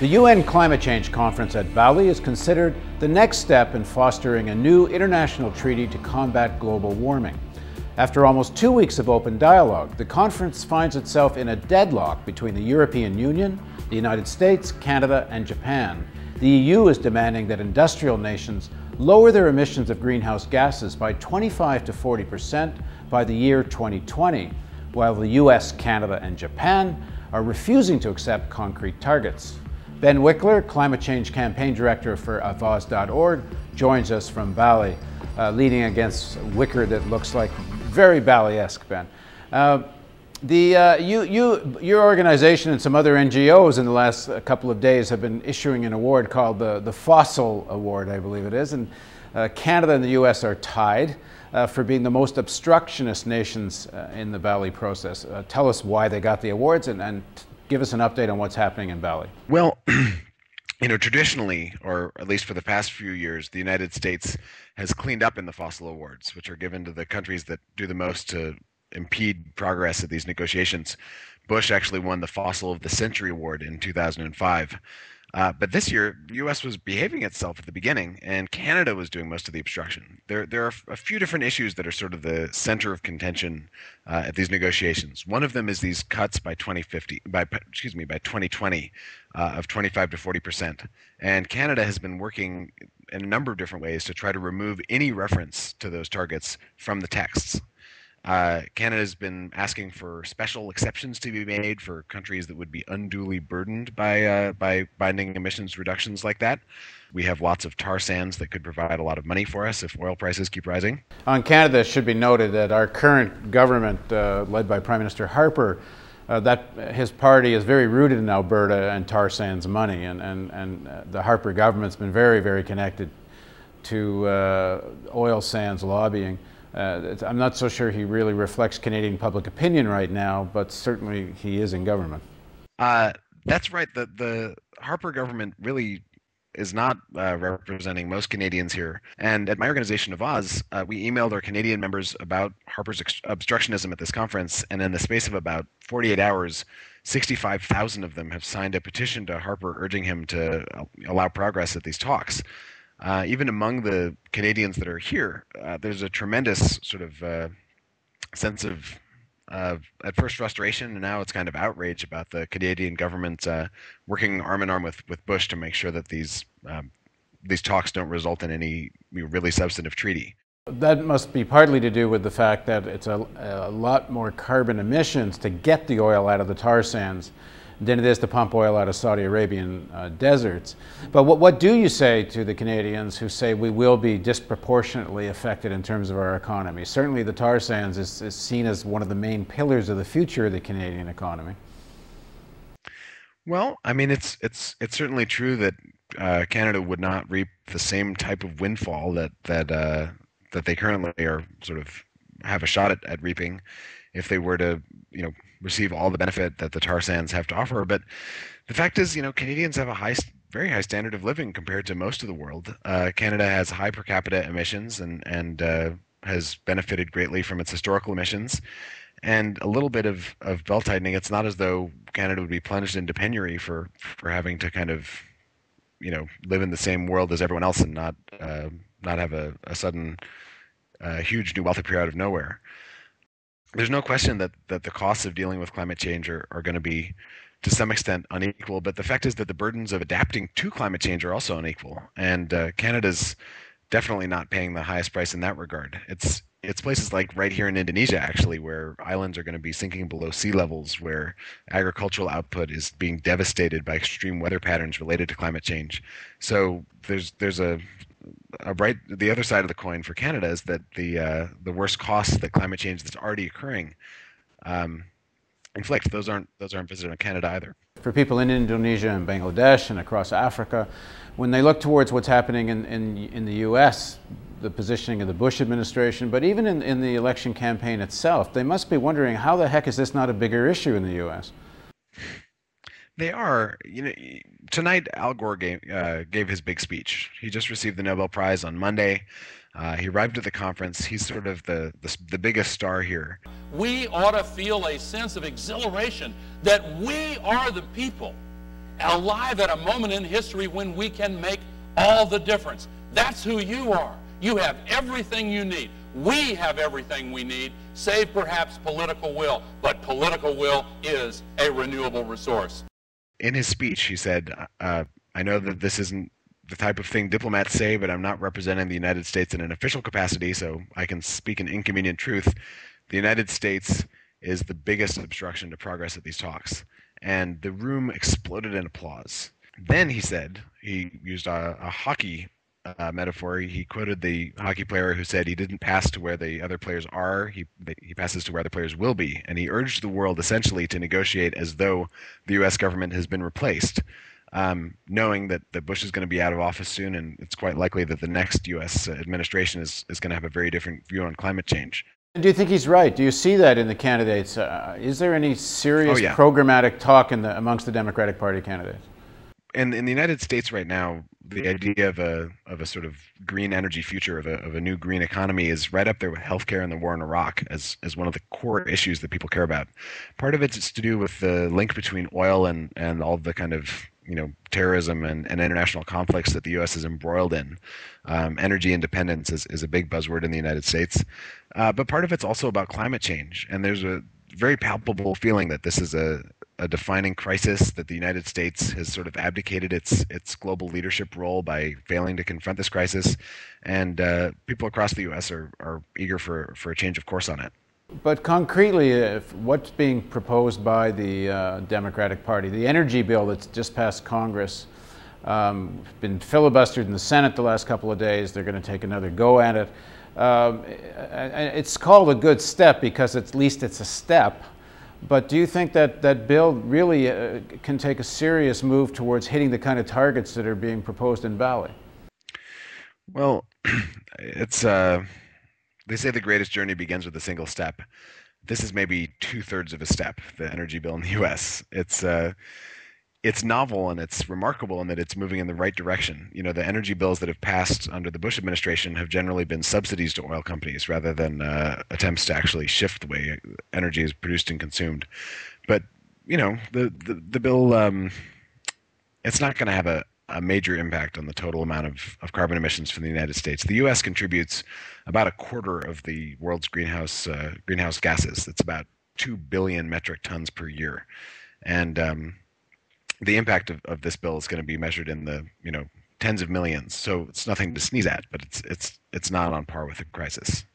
The UN Climate Change Conference at Bali is considered the next step in fostering a new international treaty to combat global warming. After almost 2 weeks of open dialogue, the conference finds itself in a deadlock between the European Union, the United States, Canada, and Japan. The EU is demanding that industrial nations lower their emissions of greenhouse gases by 25 to 40% by the year 2020, while the US, Canada, and Japan are refusing to accept concrete targets. Ben Wikler, Climate Change Campaign Director for Avaz.org, joins us from Bali, leading against wicker that looks like very Bali-esque, Ben. Your organization and some other NGOs in the last couple of days have been issuing an award called the Fossil Award, I believe it is, and Canada and the US are tied for being the most obstructionist nations in the Bali process. Tell us why they got the awards and give us an update on what's happening in Bali. Well, traditionally, or at least for the past few years, the United States has cleaned up in the fossil awards, which are given to the countries that do the most to impede progress at these negotiations. Bush actually won the Fossil of the Century Award in 2005. But this year, the U.S. was behaving itself at the beginning, and Canada was doing most of the obstruction. There are a few different issues that are sort of the center of contention at these negotiations. One of them is these cuts by 2020 of 25 to 40%. And Canada has been working in a number of different ways to try to remove any reference to those targets from the texts. Canada has been asking for special exceptions to be made for countries that would be unduly burdened by binding emissions reductions like that. We have lots of tar sands that could provide a lot of money for us if oil prices keep rising. On Canada, it should be noted that our current government, led by Prime Minister Harper, that his party is very rooted in Alberta and tar sands money, and the Harper government's been very, very connected to oil sands lobbying. I'm not so sure he really reflects Canadian public opinion right now, but certainly he is in government. That's right. The Harper government really is not representing most Canadians here. And at my organization, Avaz, we emailed our Canadian members about Harper's obstructionism at this conference, and in the space of about 48 hours, 65,000 of them have signed a petition to Harper urging him to allow progress at these talks. Even among the Canadians that are here, there's a tremendous sort of sense of, at first frustration, and now it's kind of outrage about the Canadian government working arm in arm with Bush to make sure that these talks don't result in any really substantive treaty. That must be partly to do with the fact that it's a lot more carbon emissions to get the oil out of the tar sands than it is to pump oil out of Saudi Arabian deserts. But what do you say to the Canadians who say we will be disproportionately affected in terms of our economy? Certainly the tar sands is seen as one of the main pillars of the future of the Canadian economy. Well, I mean, it's certainly true that Canada would not reap the same type of windfall that they currently are sort of have a shot at reaping if they were to, receive all the benefit that the tar sands have to offer. But the fact is, Canadians have a very high standard of living compared to most of the world. Canada has high per capita emissions and has benefited greatly from its historical emissions. And a little bit of belt tightening. It's not as though Canada would be plunged into penury for having to kind of, live in the same world as everyone else and not have a sudden huge new wealth appear out of nowhere. There's no question that the costs of dealing with climate change are going to be, to some extent, unequal. But the fact is that the burdens of adapting to climate change are also unequal. And Canada's definitely not paying the highest price in that regard. It's places like right here in Indonesia, actually, where islands are going to be sinking below sea levels, where agricultural output is being devastated by extreme weather patterns related to climate change. So there's the other side of the coin for Canada is that the worst costs that climate change that's already occurring inflict, those aren't visited on Canada either. For people in Indonesia and Bangladesh and across Africa, when they look towards what's happening in the U.S., the positioning of the Bush administration, but even in the election campaign itself, they must be wondering, how the heck is this not a bigger issue in the U.S.? They are. Tonight Al Gore gave his big speech. He just received the Nobel Prize on Monday. He arrived at the conference. He's sort of the biggest star here. We ought to feel a sense of exhilaration that we are the people alive at a moment in history when we can make all the difference. That's who you are. You have everything you need. We have everything we need, save perhaps political will. But political will is a renewable resource. In his speech, he said, I know that this isn't the type of thing diplomats say, but I'm not representing the United States in an official capacity, so I can speak an inconvenient truth. The United States is the biggest obstruction to progress at these talks. And the room exploded in applause. Then he said, he used a hockey metaphor. He quoted the hockey player who said he didn't pass to where the other players are, he passes to where the players will be. And he urged the world essentially to negotiate as though the U.S. government has been replaced, knowing that Bush is going to be out of office soon, and it's quite likely that the next U.S. administration is going to have a very different view on climate change. Do you think he's right? Do you see that in the candidates? Is there any serious programmatic talk amongst the Democratic Party candidates? In the United States right now, the idea of a sort of green energy future, of a new green economy, is right up there with healthcare and the war in Iraq as one of the core issues that people care about. Part of it is to do with the link between oil and all the kind of terrorism and international conflicts that the U.S. is embroiled in. Energy independence is a big buzzword in the United States. But part of it's also about climate change. And there's a very palpable feeling that this is a defining crisis, that the United States has sort of abdicated its global leadership role by failing to confront this crisis. And people across the U.S. are eager for a change of course on it. But concretely, what's being proposed by the Democratic Party, the energy bill that's just passed Congress, been filibustered in the Senate the last couple of days. They're going to take another go at it. It's called a good step because at least it's a step. But do you think that that bill really can take a serious move towards hitting the kind of targets that are being proposed in Bali? Well, it's they say the greatest journey begins with a single step. This is maybe 2/3 of a step, the energy bill in the U.S. It's novel and it's remarkable in that it's moving in the right direction. The energy bills that have passed under the Bush administration have generally been subsidies to oil companies rather than attempts to actually shift the way energy is produced and consumed. But the bill, it's not going to have a major impact on the total amount of carbon emissions from the United States. The U.S. contributes about 1/4 of the world's greenhouse gases. That's about 2 billion metric tons per year. And the impact of this bill is going to be measured in the tens of millions. So it's nothing to sneeze at, but it's not on par with the crisis.